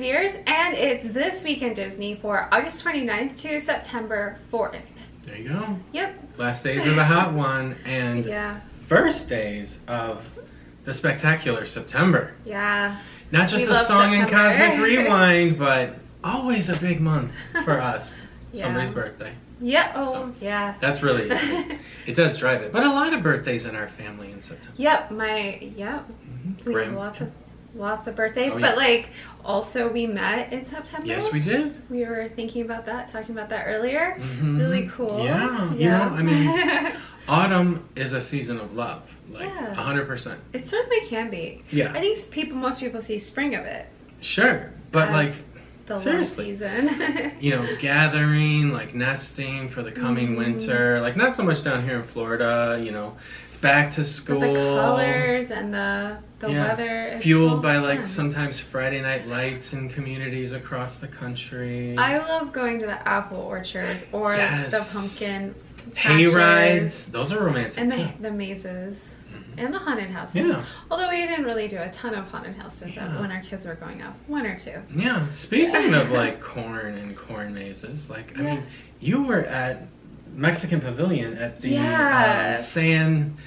of years, and it's This Week in Disney for August 29th to September 4th. There you go. Yep. Last days of the hot one and first days of the spectacular September. Yeah. Not just a song in Cosmic Rewind, but always a big month for us. Somebody's birthday. Yeah. Oh, so yeah. That's really, it does drive it. But a lot of birthdays in our family in September. Yep. We have lots of birthdays, but like also we met in September. Yes, we did. We were thinking about that, talking about that earlier. Really cool. Yeah. You know, I mean, autumn is a season of love. Like 100%. It certainly can be. Yeah. I think most people see spring of it. Sure, but like the seriously, season. you know, gathering, like nesting for the coming winter. Like not so much down here in Florida. You know, back to school. But the colors and the weather. Fueled by like sometimes Friday night lights in communities across the country. I love going to the apple orchards or the pumpkin hay patches. Rides. Those are romantic and too. The mazes. And the haunted houses. Yeah. Although we didn't really do a ton of haunted houses when our kids were growing up. One or two. Yeah. Speaking of like corn and corn mazes, like I mean, you were at Mexican Pavilion at the San.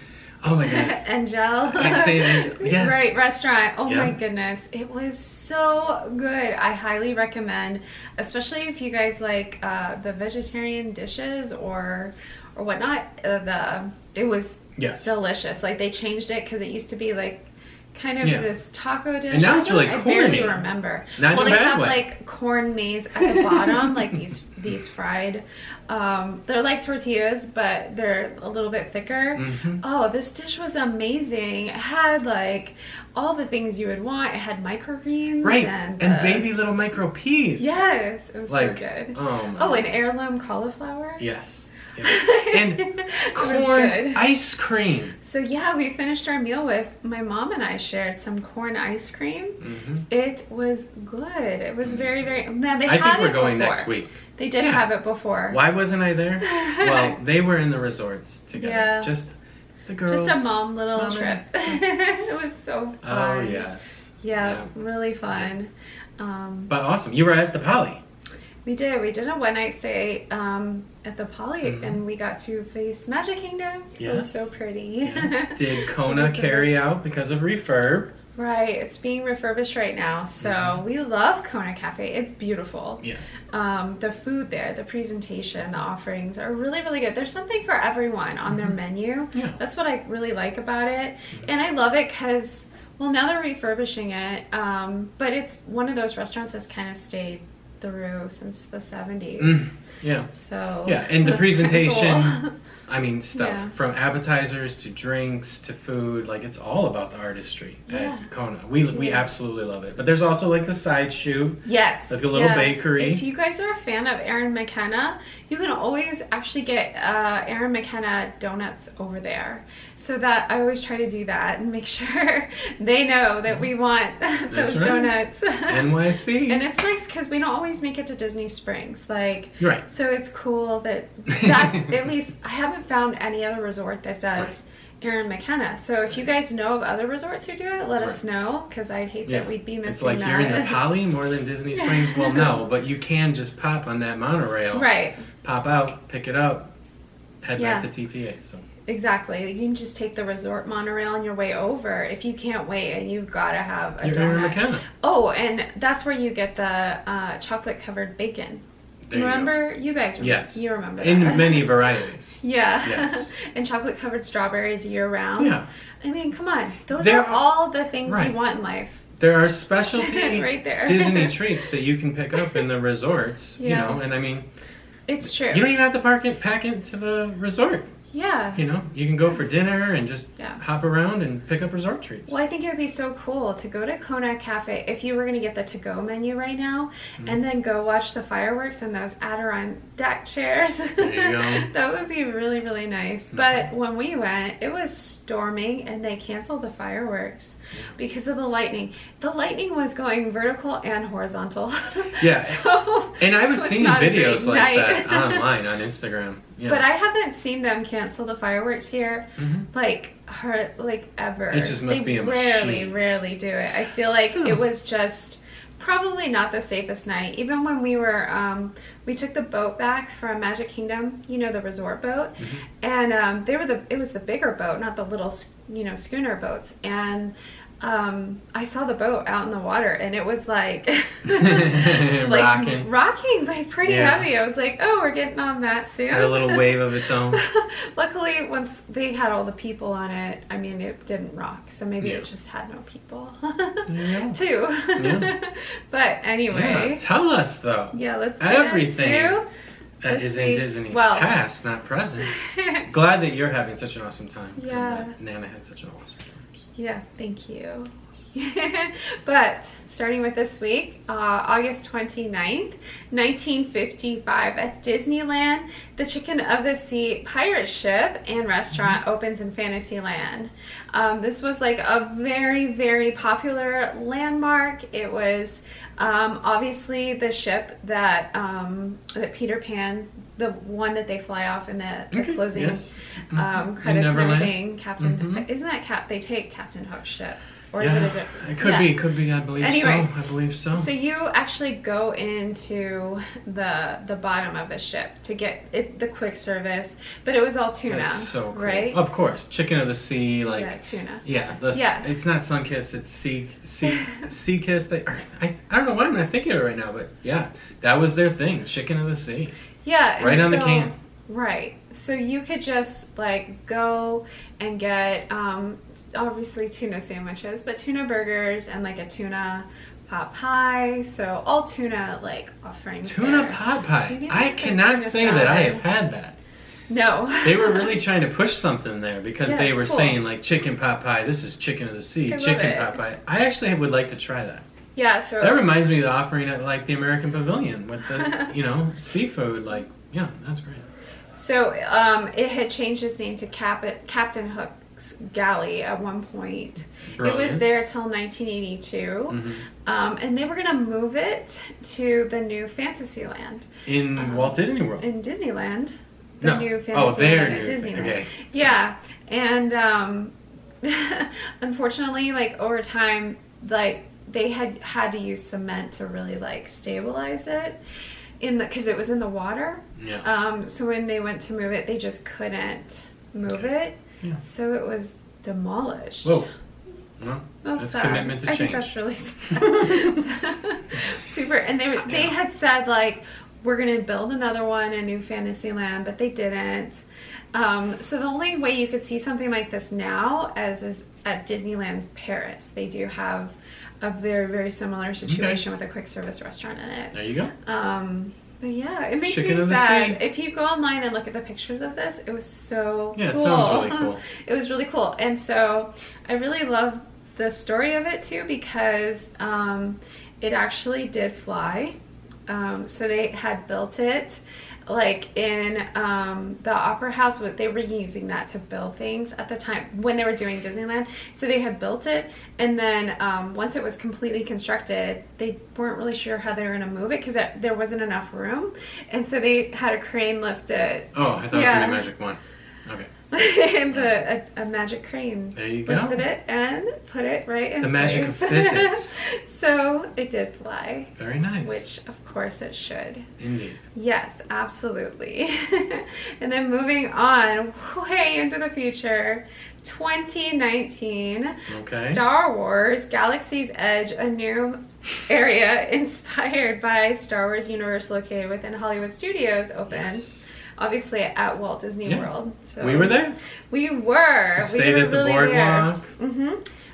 Oh my goodness. Angel. Yes. Right, restaurant. Oh my goodness. It was so good. I highly recommend, especially if you guys like the vegetarian dishes or whatnot. It was delicious. Like they changed it because it used to be like kind of this taco dish. And now it's really corny. I barely remember. Not in a they bad have way. like corn maze at the bottom, like these fried. They're like tortillas, but they're a little bit thicker. Oh, this dish was amazing. It had like all the things you would want. It had microgreens. Right, and baby little micro peas. Yes, it was like, so good. Oh, and heirloom cauliflower. Yes. And corn ice cream. So we finished our meal with, my mom and I shared some corn ice cream. It was good. It was very, very, man, they had it before. I think we're going next week. They did have it before. Why wasn't I there? Well, they were in the resorts together. Just the girls. Just a mom trip. It was so fun. Oh, yes. Yeah, really fun. But awesome. You were at the Poly. We did. We did a one-night stay at the Poly, and we got to face Magic Kingdom. It was so pretty. Yes. Did Kona carry out because of refurb? Right. It's being refurbished right now, so we love Kona Cafe. It's beautiful. Yes. The food there, the presentation, the offerings are really, really good. There's something for everyone on their menu. Yeah. That's what I really like about it, and I love it because, well, now they're refurbishing it, but it's one of those restaurants that's kind of stayed through since the 70s. Yeah. So and the presentation, cool. I mean, stuff from appetizers to drinks to food, like it's all about the artistry at Kona. We absolutely love it. But there's also like the side shoot. Yes. Like a little bakery. If you guys are a fan of Aaron McKenna, you can always actually get Aaron McKenna donuts over there. So that I always try to do that and make sure they know that we want those donuts. NYC. And it's nice because we don't always make it to Disney Springs. Like, right. So it's cool that's at least, I haven't found any other resort that does Aaron McKenna. So if you guys know of other resorts who do it, let us know, because I hate that we'd be missing it's like that. You're in the Poly more than Disney Springs? Well, no, but you can just pop on that monorail. Right. Pop out, pick it up, head back to TTA. So. Exactly. You can just take the resort monorail on your way over if you can't wait and you've got to have a donut. Aaron McKenna. Oh, and that's where you get the chocolate covered bacon. Remember? You guys remember? Yes. You remember that. In many varieties. Yeah. Yes. And chocolate covered strawberries year round. Yeah. I mean, come on. Those are all the things you want in life. There are specialty right there. Disney treats that you can pick up in the resorts, you know, and I mean, it's true. You don't even have to pack it to the resort. Yeah. You know, you can go for dinner and just hop around and pick up resort treats. Well, I think it would be so cool to go to Kona Cafe if you were going to get the to-go menu right now and then go watch the fireworks and those Adirondack chairs. There you go. That would be really, really nice. But when we went, it was storming and they canceled the fireworks because of the lightning. The lightning was going vertical and horizontal. Yeah. So and I was seeing videos like that online on Instagram. Yeah. But I haven't seen them cancel the fireworks here, like ever. It just must be a machine. Rarely do it. I feel like it was just probably not the safest night. Even when we were, we took the boat back from Magic Kingdom, you know, the resort boat, and it was the bigger boat, not the little, you know, schooner boats, and I saw the boat out in the water, and it was like, rocking, like pretty heavy. I was like, oh, we're getting on that soon. Had a little wave of its own. Luckily, once they had all the people on it, I mean, it didn't rock. So maybe it just had no people, too. Yeah. But anyway, tell us though. Yeah, let's do everything that is in Disney's past, not present. Glad that you're having such an awesome time. Yeah. And that Nana had such an awesome time. Yeah, thank you. But starting with this week, August 29th, 1955, at Disneyland, the Chicken of the Sea pirate ship and restaurant opens in Fantasyland. This was like a very, very popular landmark. It was obviously the ship that Peter Pan, the one that they fly off in the closing credits and everything. Captain, isn't that they take Captain Hook's ship? Or is it a different? It could be, I believe so. So you actually go into the bottom of the ship to get the quick service, but it was all tuna. That's so cool. Right? Of course, Chicken of the Sea, like tuna. It's not Sunkissed, it's Sea-kissed. I don't know why I'm not thinking of it right now, but yeah, that was their thing, Chicken of the Sea. Yeah, right on the can. Right. So you could just like go and get obviously tuna sandwiches, but tuna burgers and like a tuna pot pie. So all tuna like offerings. Tuna pot pie. I cannot say that I have had that. No. They were really trying to push something there because they were saying like chicken pot pie. This is Chicken of the Sea. Chicken pot pie. I actually would like to try that. Yeah. So that reminds me of the offering at like the American Pavilion with the seafood. Like that's great. So it had changed its name to Captain Hook's Galley at one point. Brilliant. It was there till 1982, and they were going to move it to the new Fantasyland. In Walt Disney World? In Disneyland. The new Fantasyland at Disneyland. Okay. Yeah, and unfortunately, like over time, like they had to use cement to really like stabilize it. Because it was in the water. Yeah. So when they went to move it, they just couldn't move it. Yeah. So it was demolished. Whoa. Well, that's commitment to change. I think that's really sad. Super. And they had said like, we're going to build another one, a new Fantasyland, but they didn't. So the only way you could see something like this now is at Disneyland Paris. They do have a very, very similar situation with a quick service restaurant in it. There you go. But yeah, it makes me sad. If you go online and look at the pictures of this, it was so cool. It sounds really cool. It was really cool. And so I really love the story of it too because it actually did fly. So they had built it like in the Opera House. They were using that to build things at the time when they were doing Disneyland. So they had built it, and then once it was completely constructed, they weren't really sure how they were going to move it because there wasn't enough room, and so they had a crane lift it. Oh, I thought it was going to be a magic one. Okay. And a magic crane lifted it and put it right in the magic of physics. So it did fly. Very nice. Which of course it should. Indeed. Yes, absolutely. And then moving on way into the future, 2019, Star Wars Galaxy's Edge, a new area inspired by Star Wars universe located within Hollywood Studios opened. Yes. Obviously at Walt Disney World. So we were there? We were. We stayed at the boardwalk.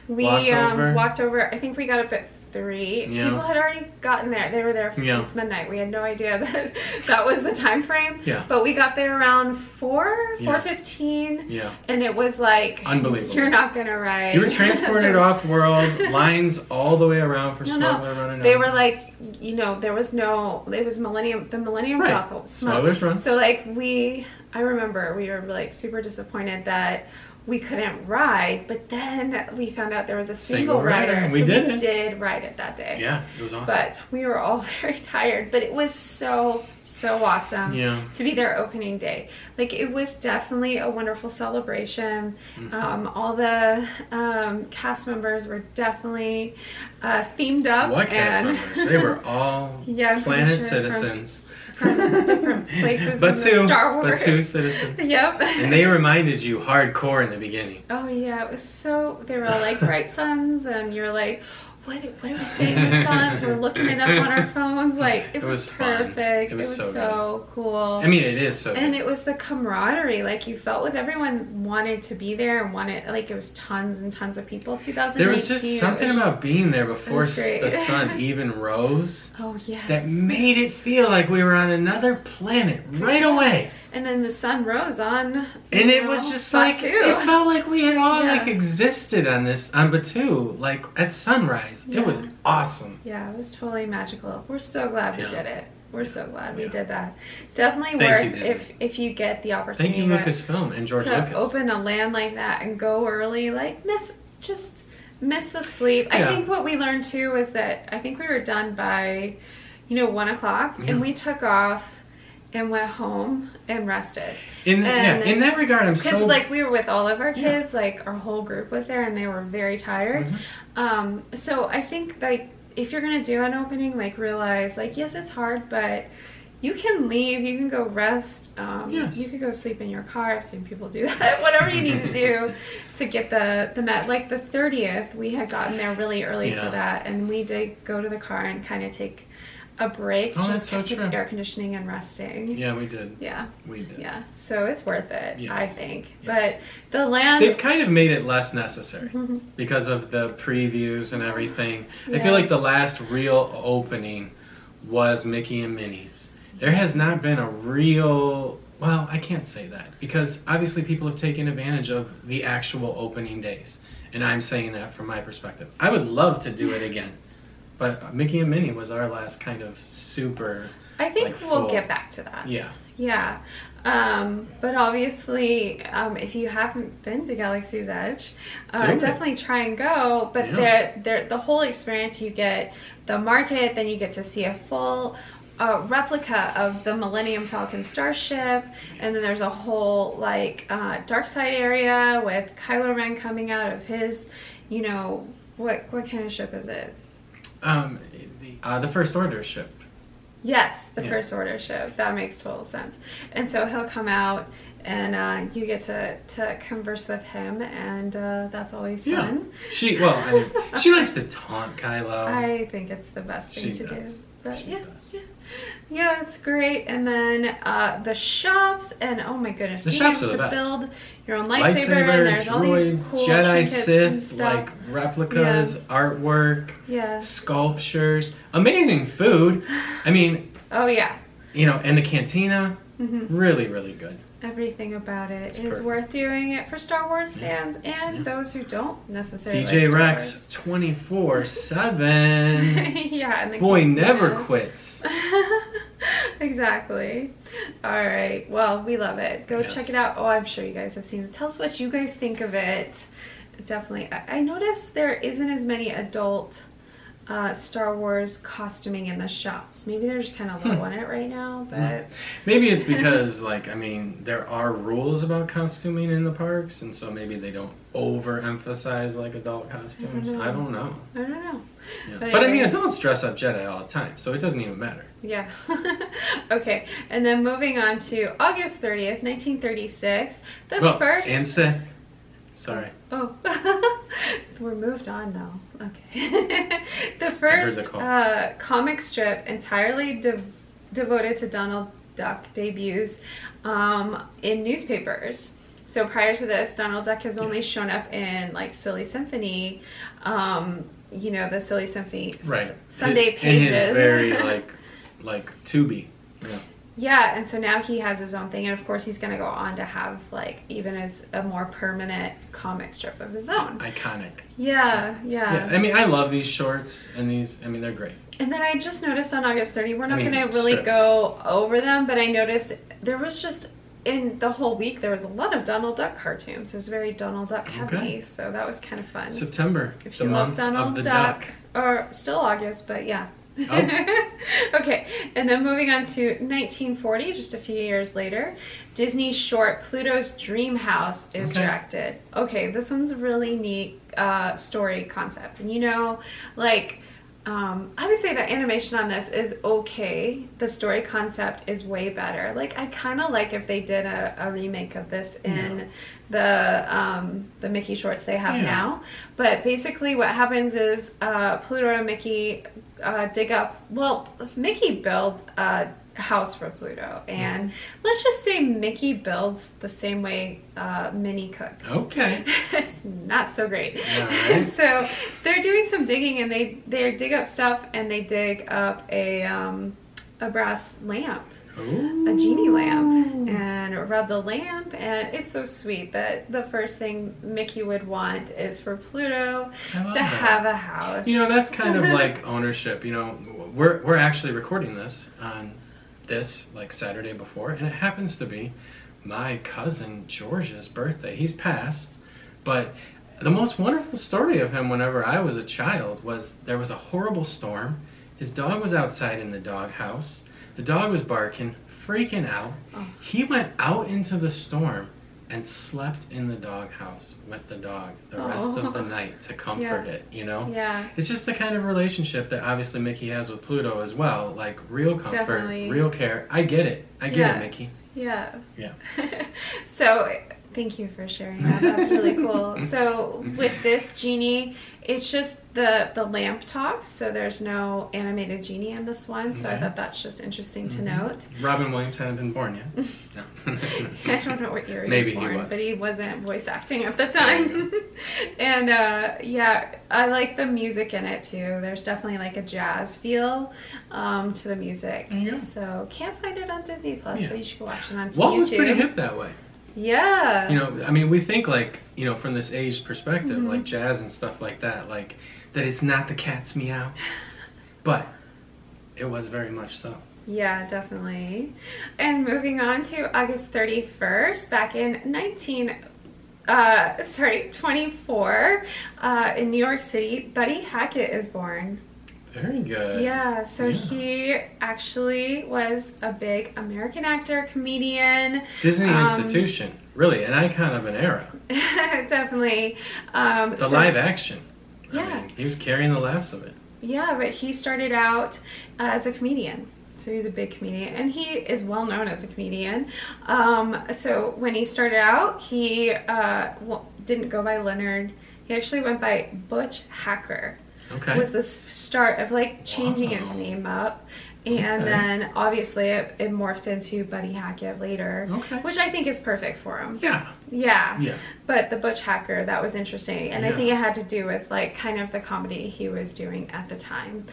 We walked over. I think we got up at 3. Yeah. People had already gotten there. They were there since midnight. We had no idea that was the time frame. Yeah. But we got there around 4:15. Yeah. And it was like, unbelievable. You're not gonna ride. You were transported off world, lines all the way around for Smuggler Run. They were like, there was no. It was the Millennium Falcon. Smuggler's Run. So like we I remember we were like super disappointed that we couldn't ride, but then we found out there was a single rider. We did ride it that day. Yeah, it was awesome. But we were all very tired, but it was so awesome to be there opening day. Like, it was definitely a wonderful celebration. All the cast members were definitely themed up. What cast members? They were all planet citizens. From different places in the Star Wars. But two citizens. Yep. And they reminded you hardcore in the beginning. Oh yeah, it was so, they were all like bright suns, and you're like, what do we say in response? We're looking it up on our phones. Like, it was perfect. It was so cool. I mean, it is so And good. it was the camaraderie. Like, you felt with everyone wanted to be there and wanted, like, it was tons and tons of people. 2018. There was just something about being there before the sun even rose. Oh, yes. That made it feel like we were on another planet right away. And then the sun rose on. And it was just like, Batuu. it felt like we had all like existed on Batuu, like at sunrise. It was awesome. Yeah, it was totally magical. We're so glad we did it. We're so glad we did that. Definitely worth if you get the opportunity. Thank you, Lucasfilm and George Lucas. To open a land like that and go early, like miss the sleep. I think what we learned too was that I think we were done by, 1 o'clock, and we took off and went home and rested. In that regard, I'm so... Because, like, we were with all of our kids, like, our whole group was there, and they were very tired. So I think, like, if you're going to do an opening, like, realize, like, yes, it's hard, but you can leave, you can go rest, you could go sleep in your car. I've seen people do that. Whatever you need to do to get the mat. Like, the 30th, we had gotten there really early for that, and we did go to the car and kind of take a break, just with air conditioning and resting. Yeah, we did. Yeah. We did. Yeah, so it's worth it, I think. But the land... They've kind of made it less necessary because of the previews and everything. I feel like the last real opening was Mickey and Minnie's. There has not been a real... Well, I can't say that because obviously people have taken advantage of the actual opening days. And I'm saying that from my perspective. I would love to do it again. But Mickey and Minnie was our last kind of super... I think we'll get back to that. Yeah. Yeah. But obviously, if you haven't been to Galaxy's Edge, definitely try and go. But the whole experience, you get the market, then you get to see a full replica of the Millennium Falcon starship, and then there's a whole, like, dark side area with Kylo Ren coming out of his, what kind of ship is it? The First Order ship. Yes, the First Order ship. That makes total sense. And so he'll come out, and you get to converse with him, and that's always fun. She likes to taunt Kylo. I think it's the best thing to do. But yeah, it's great. And then the shops, and oh my goodness, the shops are the best. Build your own lightsaber, and there's droids, all these cool Jedi, Sith, Sith, like replicas, artwork, sculptures, amazing food. I mean, and the cantina, really, really good. Everything about it is worth doing it for Star Wars fans and those who don't necessarily. DJ Rex 24/7. Yeah, and the boy never quits. Exactly. All right. Well, we love it. Go check it out. Oh, I'm sure you guys have seen it. Tell us what you guys think of it. Definitely. I noticed there isn't as many adult Star Wars costuming in the shops. Maybe they're just kind of low on it right now, but maybe it's because, like, I mean, there are rules about costuming in the parks, and so maybe they don't overemphasize like adult costumes. I don't know. Yeah. But I mean, adults dress up Jedi all the time, so it doesn't even matter. Yeah. Okay, and then moving on to August 30th, 1936, first... And Sith. Sorry. Oh. We're moved on now. Okay. The first comic strip entirely devoted to Donald Duck debuts in newspapers. So prior to this, Donald Duck has only shown up in, like, Silly Symphony, the Silly Symphony Sunday pages. And his very, like Tubi. Yeah. Yeah, and so now he has his own thing, and of course he's going to go on to have, like, even as a more permanent comic strip of his own. Iconic. Yeah. I mean, I love these shorts, and they're great. And then I just noticed on August 30th, we're not going to really go over them, but I noticed there was just in the whole week there was a lot of Donald Duck cartoons. It was very Donald Duck heavy, Okay. so that was kind of fun. September, If the you love month Donald of the Duck, duck. or still August, but yeah. Oh. Okay, and then moving on to 1940, just a few years later, Disney's short Pluto's Dream House is directed. Okay, this one's a really neat story concept, and you know, like, I would say the animation on this is okay. The story concept is way better. Like, I kind of like if they did a remake of this in the Mickey shorts they have now. But basically what happens is Pluto and Mickey dig up, well, Mickey builds a house for Pluto, and let's just say Mickey builds the same way Minnie cooks. Okay. It's not so great. Right. So they're doing some digging, and they dig up stuff, and they dig up a brass lamp. Ooh. A genie lamp, and rub the lamp, and it's so sweet that the first thing Mickey would want is for Pluto to have a house. You know, that's kind of like ownership. You know, we're actually recording this on this like Saturday before, and it happens to be my cousin George's birthday. He's passed, but the most wonderful story of him whenever I was a child was there was a horrible storm. His dog was outside in the doghouse. The dog was barking, freaking out. He went out into the storm and slept in the doghouse with the dog the rest of the night to comfort it, you know? Yeah. It's just the kind of relationship that obviously Mickey has with Pluto as well. Like, real comfort, real care. I get it. I get it, Mickey. Yeah. Yeah. So, thank you for sharing that. That's really cool. So, with this genie, it's just the lamp talks, so there's no animated genie in this one, so I thought that's just interesting to note. Robin Williams hadn't been born yet. No. I don't know what year he Maybe was born, he was. but he wasn't voice acting at the time. And yeah, I like the music in it too. There's definitely like a jazz feel to the music. So can't find it on Disney Plus, but you should go watch it on YouTube. Walt was pretty hip that way. Yeah. You know, I mean, we think like, you know, from this age perspective, like jazz and stuff like that, like that it's not the cat's meow, but it was very much so. Yeah, definitely. And moving on to August 31st, back in 24, in New York City, Buddy Hackett is born. Very good. Yeah, so he actually was a big American actor, comedian. Disney institution, really, an icon of an era. Definitely. The live action. Yeah. I mean, he was carrying the laughs of it. Yeah, but he started out as a comedian. So he's a big comedian, and he is well known as a comedian. So when he started out, he didn't go by Leonard. He actually went by Butch Hacker. Okay. Was the start of like changing his name up, and then obviously it morphed into Buddy Hackett later, which I think is perfect for him. Yeah. But the Butch Hacker, that was interesting, and I think it had to do with like kind of the comedy he was doing at the time.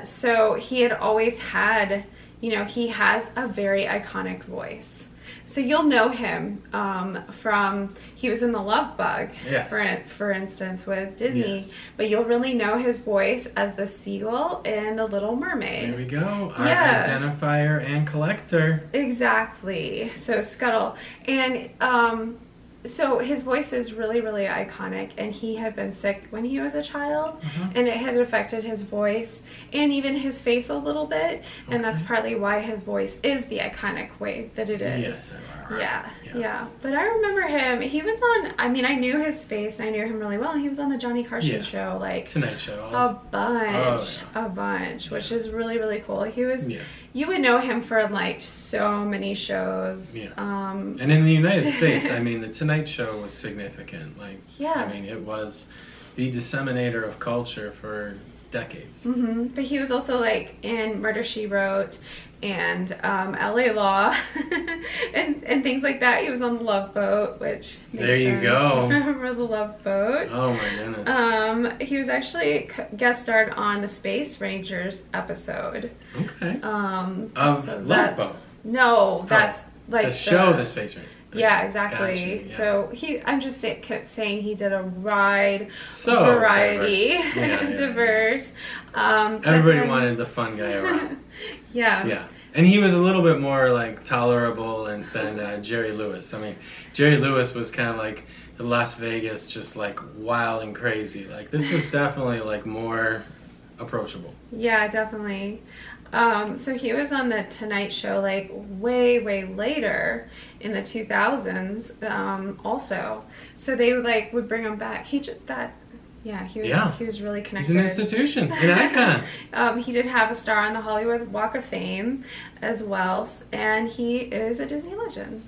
So he had always had, you know, he has a very iconic voice. So you'll know him from, he was in The Love Bug, for instance, with Disney, but you'll really know his voice as the seagull in The Little Mermaid. There we go, our identifier and collector. Exactly, so Scuttle. And so his voice is really, really iconic, and he had been sick when he was a child, and it had affected his voice and even his face a little bit, and that's partly why his voice is the iconic way that it is. Yeah. But I remember him, he was on, I mean, I knew his face, I knew him really well, he was on the Johnny Carson show, like Tonight Show. a bunch, which is really, really cool. He was, you would know him for like so many shows. And in the United States, I mean, the Tonight Show was significant. Like, I mean, it was the disseminator of culture for decades. But he was also like in Murder, She Wrote and LA Law and things like that. He was on The Love Boat, which makes there you sense. go. Remember The Love Boat? Oh my goodness. He was actually guest starred on the Space Rangers episode. Of Love Boat. No, that's like the show, The Space Rangers. Yeah, exactly. Gotcha, So I'm just saying he did a ride, so variety, diverse. Everybody wanted the fun guy around. Yeah. And he was a little bit more like tolerable than Jerry Lewis. I mean, Jerry Lewis was kind of like the Las Vegas, just like wild and crazy. Like this was definitely like more approachable. Yeah, definitely. So he was on the Tonight Show like way later in the 2000s also. So they would bring him back. He was really connected. He's an institution, an icon. He did have a star on the Hollywood Walk of Fame as well, and he is a Disney legend.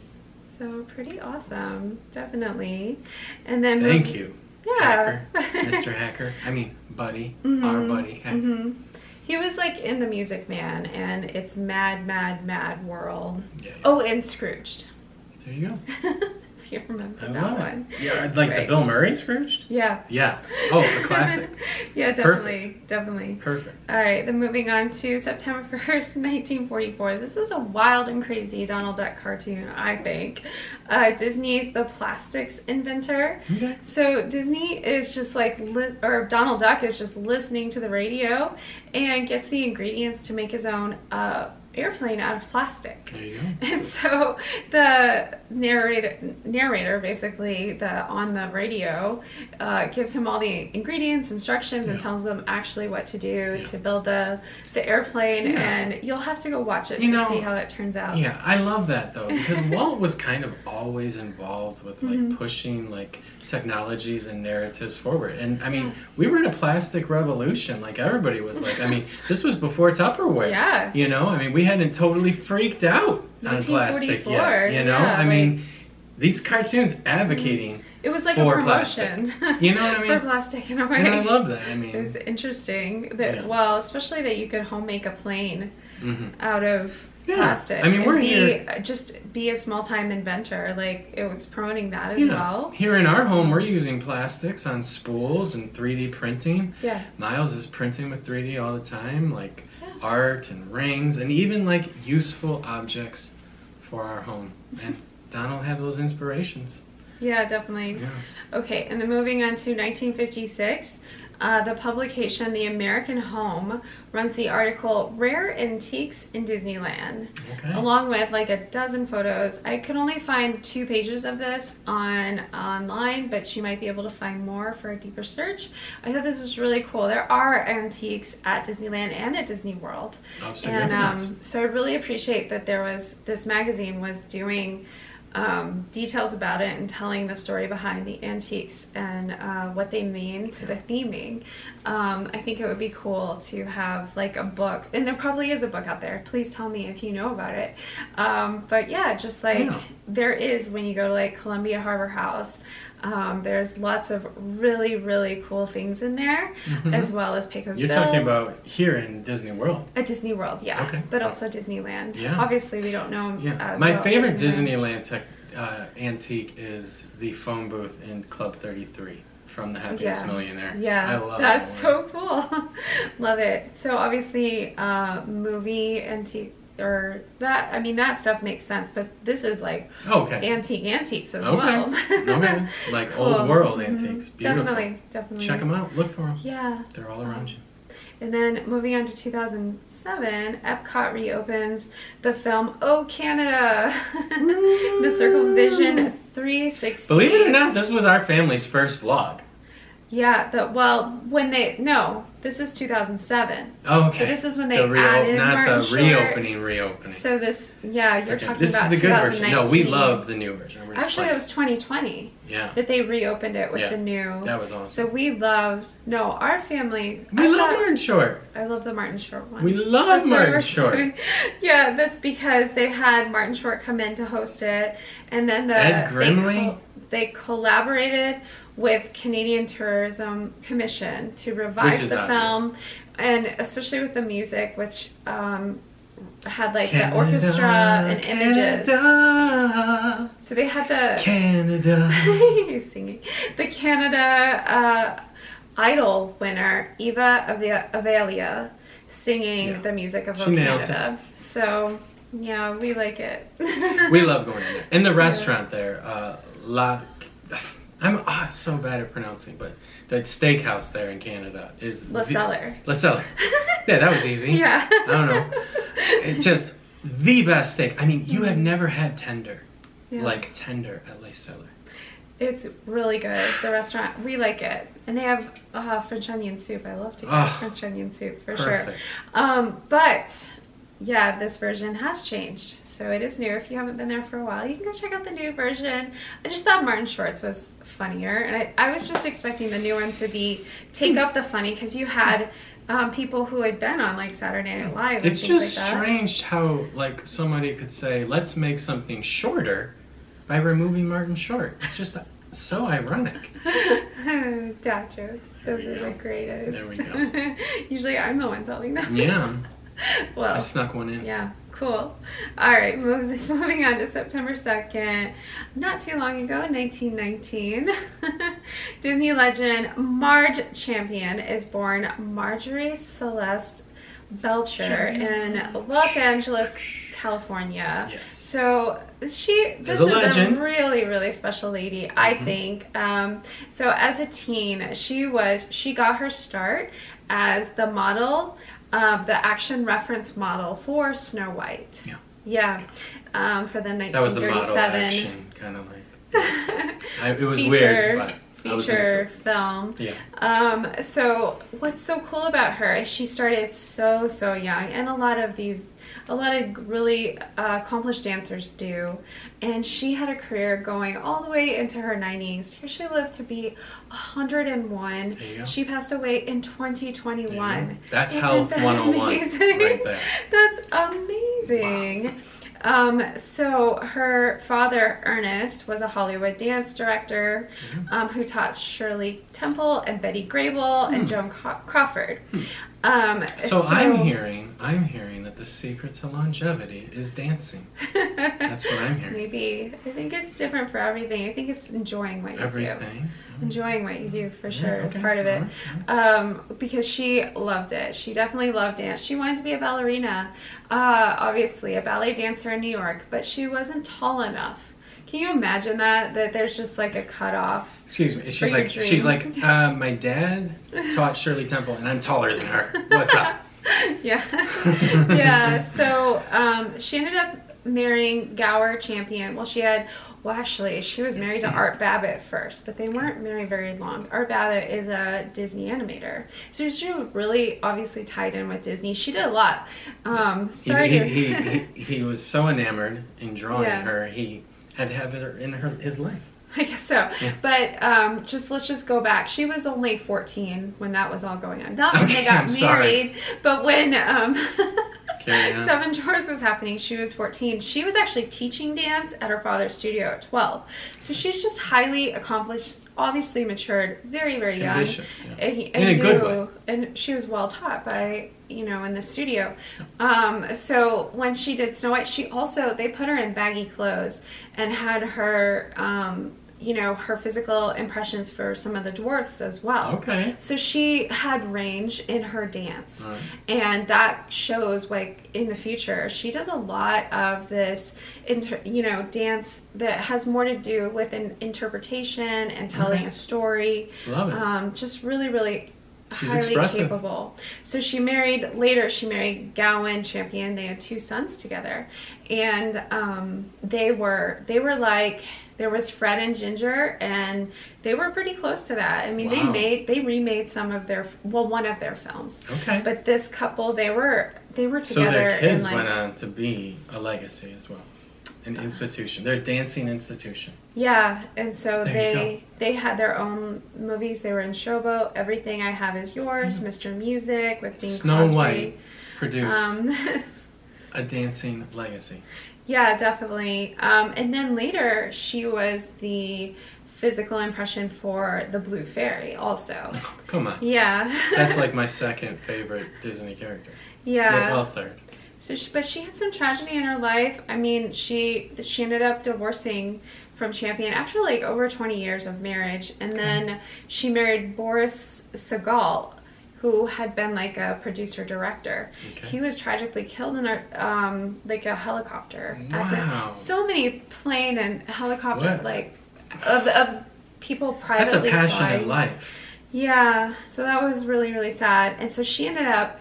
So pretty awesome, definitely. And then thank you. Yeah. Hacker, Mr. Hacker. I mean, Buddy, our Buddy. Hacker. He was like in The Music Man and It's Mad, Mad, Mad World. Yeah. Oh, and Scrooged. There you go. If you remember that one. Yeah, like the Bill Murray Scrooged? Yeah. Yeah. Oh, the classic. Yeah, definitely. Definitely. Perfect. All right, then moving on to September 1st, 1944. This is a wild and crazy Donald Duck cartoon, I think. Disney's The Plastics Inventor. Okay. So Disney is just like, or Donald Duck is just listening to the radio and gets the ingredients to make his own airplane out of plastic. There you go. And so the narrator basically on the radio gives him all the ingredients, instructions, and tells him actually what to do to build the airplane. And you'll have to go watch it to see how that turns out. Yeah, I love that though, because Walt was kind of always involved with like pushing like technologies and narratives forward. And I mean, we were in a plastic revolution. Like everybody was like, I mean, this was before Tupperware. Yeah. You know, I mean, we hadn't totally freaked out on plastic yet. You know, I mean, these cartoons advocating it was like for a promotion. Plastic. You know what I mean? For plastic in a way. And I love that. I mean, it was interesting that well, especially that you could home make a plane out of plastic. I mean, we're here. Just be a small time inventor. Like it was promoting that as well. Here in our home, we're using plastics on spools and 3D printing. Yeah. Miles is printing with 3D all the time, like art and rings and even like useful objects for our home. And Donald had those inspirations. Yeah, definitely. Yeah. Okay, and then moving on to 1956. The publication The American Home runs the article Rare Antiques in Disneyland, along with like a dozen photos. I could only find 2 pages of this online, but you might be able to find more for a deeper search. I thought this was really cool. There are antiques at Disneyland and at Disney World, and so I really appreciate that this magazine was doing details about it and telling the story behind the antiques and what they mean to the theming. I think it would be cool to have like a book, and there probably is a book out there. Please tell me if you know about it. But yeah, just like there is when you go to like Columbia Harbor House. There's lots of really cool things in there, as well as Pecos You're Bill. talking about here in Disney World. At Disney World, yeah. But also Disneyland. Yeah. Obviously, we don't know. My favorite Disneyland antique is the phone booth in Club 33 from The Happiest Millionaire. Yeah, I love that's that so cool. Love it. So obviously, movie antique. Or that, I mean, that stuff makes sense, but this is like antiques as well. Like cool. Old world antiques. Beautiful. Definitely. Check them out. Look for them. Yeah. They're all around you. And then moving on to 2007, Epcot reopens the film Oh Canada, the Circle Vision 360. Believe it or not, this was our family's first vlog. Yeah, this is 2007. Oh, okay. So this is when they added Martin the reopening. So this, you're talking this about is the good 2019. version. No, we love the new version. Actually, it was 2020. Yeah. That they reopened it with the new. That was awesome. So we loved. No, our family. We love Martin Short. I love the Martin Short one. We love Martin Short. Yeah, that's because they had Martin Short come in to host it, and then Ed Grimley. They collaborated with Canadian Tourism Commission to revise the film, and especially with the music, which had like the orchestra and images. So they had the Canada. He's singing the Canada Idol winner Eva Avalia singing the music of Canada. So yeah, we like it. We love going in there. In the restaurant there, I'm so bad at pronouncing, but the steakhouse there in Canada is La Cellar. La Cellar. Yeah, that was easy. Yeah. I don't know. It just the best steak. I mean, you have never had tender, like tender at Le Cellar. It's really good. The restaurant, we like it. And they have French onion soup. I love to get French onion soup for sure. But yeah, this version has changed. So it is new. If you haven't been there for a while, you can go check out the new version. I just thought Martin Short's was funnier. And I was just expecting the new one to take up the funny, because you had people who had been on like Saturday Night Live and it's things just like that. Strange how like somebody could say, let's make something shorter by removing Martin Short. It's just so ironic. Dad jokes. Those are the greatest. There we go. Usually I'm the one telling them. Yeah. Well, I snuck one in. Yeah, cool. All right, moving on to September 2nd. Not too long ago, in 1919, Disney legend Marge Champion is born Marjorie Celeste Belcher in Los Angeles, California. Yes. So this is a really, really special lady, I think. So as a teen, she got her start as the model, the action reference model for Snow White. Yeah. For the 1937. That was the model action, kind of like. It was weird, but feature film. Yeah. So what's so cool about her is she started so young, and a lot of really accomplished dancers do, and she had a career going all the way into her 90s. Here she lived to be 101. There you go. She passed away in 2021. That's Health 101 right there. That's amazing. Wow. So her father, Ernest, was a Hollywood dance director who taught Shirley Temple and Betty Grable and Joan Crawford. So I'm hearing that the secret to longevity is dancing. That's what I'm hearing. Maybe. I think it's different for everything. I think it's enjoying what you do. Enjoying what you do for sure is part of it. Because she loved it. She definitely loved dance. She wanted to be a ballerina, obviously a ballet dancer in New York, but she wasn't tall enough. Can you imagine that there's just like a cutoff? Excuse me. She's like, my dad taught Shirley Temple, and I'm taller than her. What's up? Yeah. So she ended up marrying Gower Champion. Actually, she was married to Art Babbitt first, but they weren't married very long. Art Babbitt is a Disney animator, so she was really obviously tied in with Disney. She did a lot. He was so enamored in drawing her, he had to have her in his life. I guess so. Yeah. But let's just go back. She was only 14 when that was all going on. Not when they got married, but when Seven Dwarfs was happening, she was 14. She was actually teaching dance at her father's studio at 12. So she's just highly accomplished, obviously matured, very, very young. In a good way. And she was well taught by, in the studio. So when she did Snow White, they put her in baggy clothes and had her, her physical impressions for some of the dwarfs as well. Okay. So she had range in her dance. Right. And that shows, like, in the future, she does a lot of this, dance that has more to do with an interpretation and telling a story. Love it. Just really, really She's highly expressive. Capable. So she married Gowan Champion. They had 2 sons together. And they were like, there was Fred and Ginger, and they were pretty close to that. I mean, they remade one of their films. Okay. But this couple, they were together. So their kids went on to be a legacy as well. An institution. They're a dancing institution. Yeah, and so they had their own movies. They were in Showboat, Everything I Have Is Yours, Mr. Music with Bing Snow Crosby. White produced a dancing legacy. Yeah, definitely. And then later, she was the physical impression for the Blue Fairy also. Oh, come on. Yeah. That's like my second favorite Disney character. Yeah. Well, third. So, but she had some tragedy in her life. I mean, she ended up divorcing from Champion after like over 20 years of marriage, and then she married Boris Sagal, who had been like a producer-director. Okay. He was tragically killed in a helicopter. Wow. So many plane and helicopter of people privately. That's a passion flying. in life. Yeah, so that was really, really sad. And so she ended up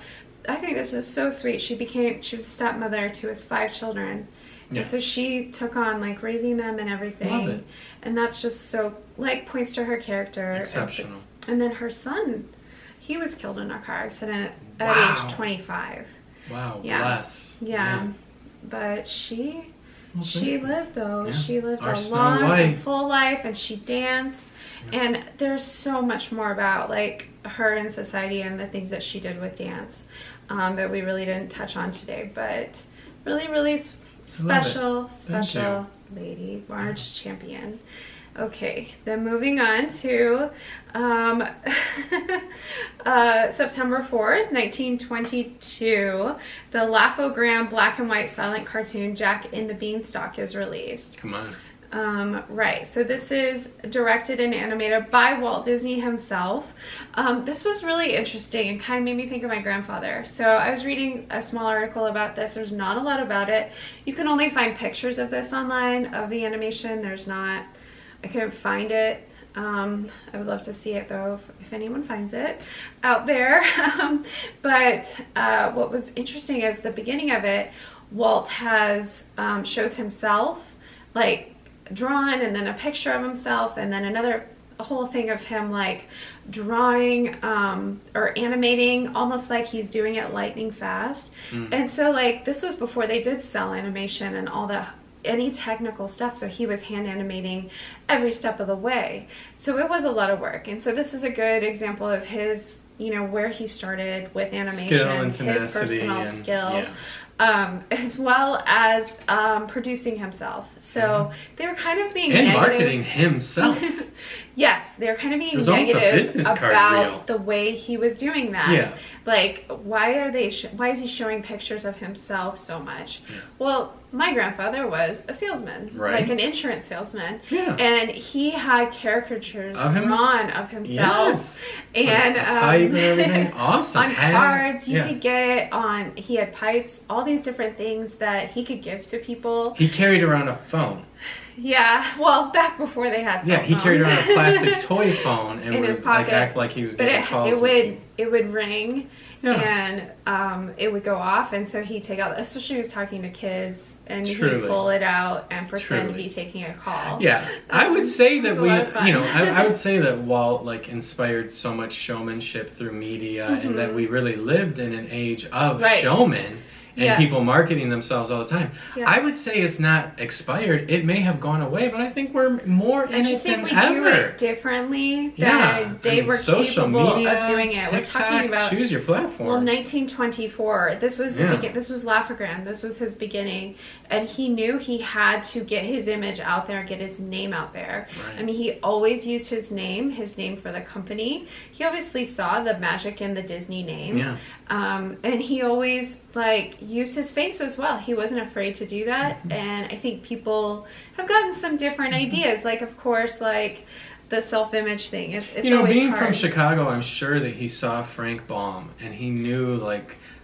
I think this is so sweet. She was a stepmother to his 5 children. Yes. And so she took on like raising them and everything. Love it. And that's just so like points to her character. Exceptional. And then her son, he was killed in a car accident at age 25. Wow, bless. Yeah. But she lived though. Yeah. She lived a Snow long White. and full life, and she danced. Yeah. And there's so much more about like her in society and the things that she did with dance that we really didn't touch on today. But really, really special lady, Marge Champion. Okay, then moving on to September 4th, 1922, the Laugh-O-Gram black and white silent cartoon Jack in the Beanstalk is released. Come on. Right, so this is directed and animated by Walt Disney himself. This was really interesting and kind of made me think of my grandfather. So I was reading a small article about this. There's not a lot about it. You can only find pictures of this online, of the animation. I couldn't find it. I would love to see it though, if anyone finds it out there. But what was interesting is the beginning of it, Walt shows himself like drawn, and then a picture of himself, and then a whole thing of him like drawing or animating almost like he's doing it lightning fast. And so like this was before they did cell animation and any technical stuff, so he was hand animating every step of the way. So it was a lot of work, and so this is a good example of his, where he started with animation, his personal skill. As well as producing himself. So they were kind of being negative. Marketing himself. Yes, they were kind of being negative about the way he was doing that. Yeah. Like, why is he showing pictures of himself so much? Yeah. Well, my grandfather was a salesman, like an insurance salesman. Yeah. And he had caricatures drawn of himself. Yes. And pipe and everything. Awesome. On cards, you could get it on, he had pipes, all these different things that he could give to people. He carried around a phone. Yeah, well, back before they had cell phones. He carried around a plastic toy phone and in his pocket. Act like he was getting calls. It would ring, and it would go off, and so he'd take out, especially he was talking to kids, and he'd pull it out and pretend to be taking a call. Yeah, I would say that I would say that Walt like inspired so much showmanship through media, and that we really lived in an age of showmen. And people marketing themselves all the time. Yeah. I would say it's not expired. It may have gone away, but I think we're more in it than ever. I just think we do it differently than they were capable of doing it. TikTok, we're talking about choose your platform. Well, 1924. This was the beginning. This was Laugh-O-Gram. This was his beginning, and he knew he had to get his image out there, get his name out there. Right. I mean, he always used his name for the company. He obviously saw the magic in the Disney name. Yeah. And he always used his face as well. He wasn't afraid to do that. And I think people have gotten some different ideas. Like, of course, the self-image thing. It's always being hard. From Chicago, I'm sure that he saw Frank Baum, and he knew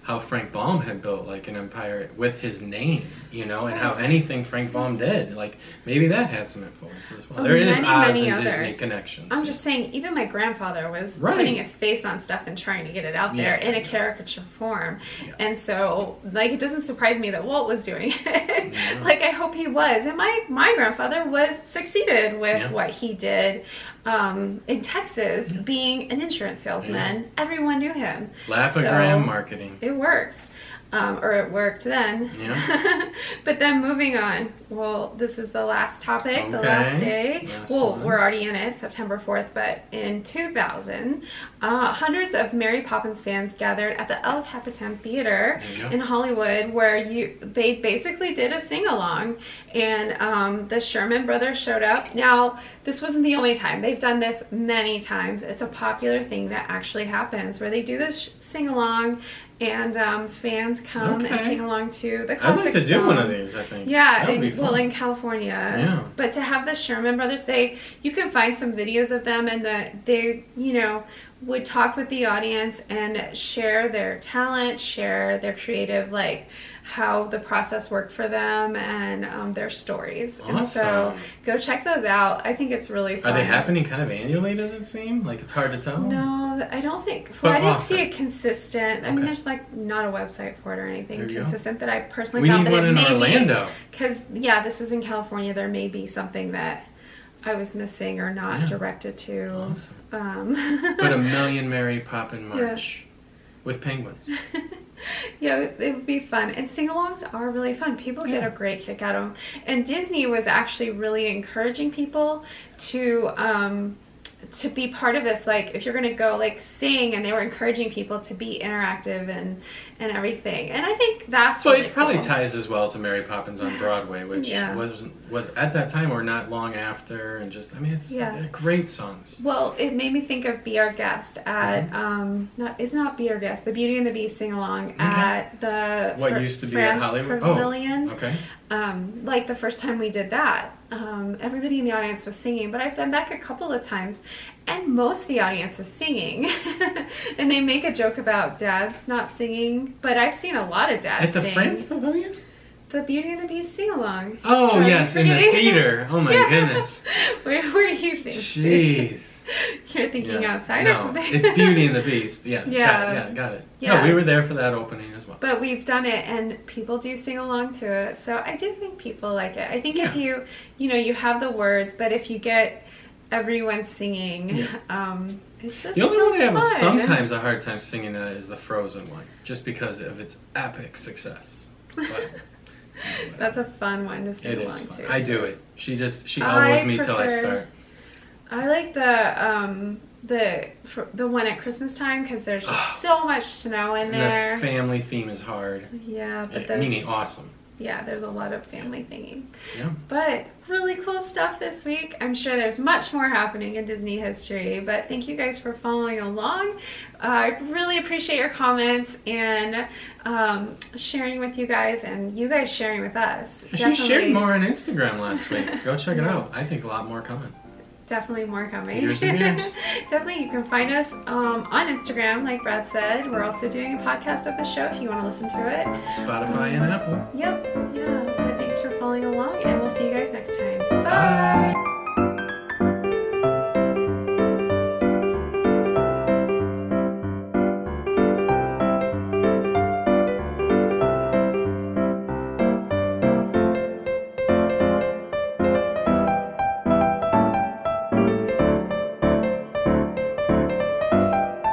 how Frank Baum had built an empire with his name, and how anything Frank Baum did, maybe that had some influence as well. There is Oz and Disney connections. I'm just saying, even my grandfather was putting his face on stuff and trying to get it out there in a caricature form. Yeah. And so, it doesn't surprise me that Walt was doing it. Yeah. I hope he was. And my grandfather succeeded with what he did in Texas, being an insurance salesman. Yeah. Everyone knew him. Laugh-O-Gram marketing. It works. Or it worked then. Yeah. But then moving on. Well, this is the last topic, the last day. We're already in it, September 4th. But in 2000, hundreds of Mary Poppins fans gathered at the Capitan Theater in Hollywood, where they basically did a sing-along. And the Sherman Brothers showed up. Now, this wasn't the only time. They've done this many times. It's a popular thing that actually happens, where they do this sing-along, and fans come and sing along to the classic I'd like to do one of these, I think. Yeah, in California. Yeah. But to have the Sherman Brothers, you can find some videos of them, and they would talk with the audience and share their talent, share their creative, how the process worked for them and their stories. Awesome. And so go check those out. I think it's really fun. Are they happening kind of annually, does it seem? Like it's hard to tell? No, I don't think. Well, I didn't see it consistent. I mean, Okay. there's like not a website for it or anything There you consistent that I personally We found. need But one it in may Orlando. Because, yeah, this is in California. There may be something that I was missing or not directed to. Awesome. But a million Mary Poppins March with penguins. Yeah, it would be fun. And sing-alongs are really fun. People get a great kick out of them. And Disney was actually really encouraging people to be part of this. Like, if you're going to go, like, sing, and they were encouraging people to be interactive and everything. And I think that's Well, really it probably cool. ties as well to Mary Poppins on Broadway, which was at that time or not long after, and just, I mean, it's great songs. Well, it made me think of Be Our Guest at, not Be Our Guest, the Beauty and the Beast sing-along at the What used to be France at Hollywood? Pavilion. Oh, okay. Like the first time we did that, everybody in the audience was singing, but I've done that a couple of times, and most of the audience is singing. And they make a joke about dads not singing, but I've seen a lot of dads At the sing. France Pavilion? The Beauty and the Beast sing-along. Oh, Are you yes, in the forgetting? theater. Oh, my goodness. Where were you thinking? Jeez. You're thinking outside or something? It's Beauty and the Beast. Yeah, Yeah. got it. Yeah. No, we were there for that opening as well. But we've done it, and people do sing along to it. So I do think people like it. I think if you have the words, but if you get everyone singing, it's just the only one I have fun. sometimes a hard time singing is the Frozen one, just because of its epic success. But, That's a fun one to sing it along is fun. to. I do it. She elbows me till I prefer- start. I like the one at Christmas time because there's just so much snow in there. And the family theme is hard. Yeah, but Meaning awesome. Yeah, there's a lot of family thingy. Yeah. But really cool stuff this week. I'm sure there's much more happening in Disney history, but thank you guys for following along. I really appreciate your comments and sharing with you guys, and you guys sharing with us. She shared more on Instagram last week. Go check it out. I think a lot more coming. Definitely more coming. Years and years. Definitely, you can find us on Instagram, like Brad said. We're also doing a podcast of the show if you want to listen to it. Spotify and Apple. Yep. Yeah. But thanks for following along, and we'll see you guys next time. Bye.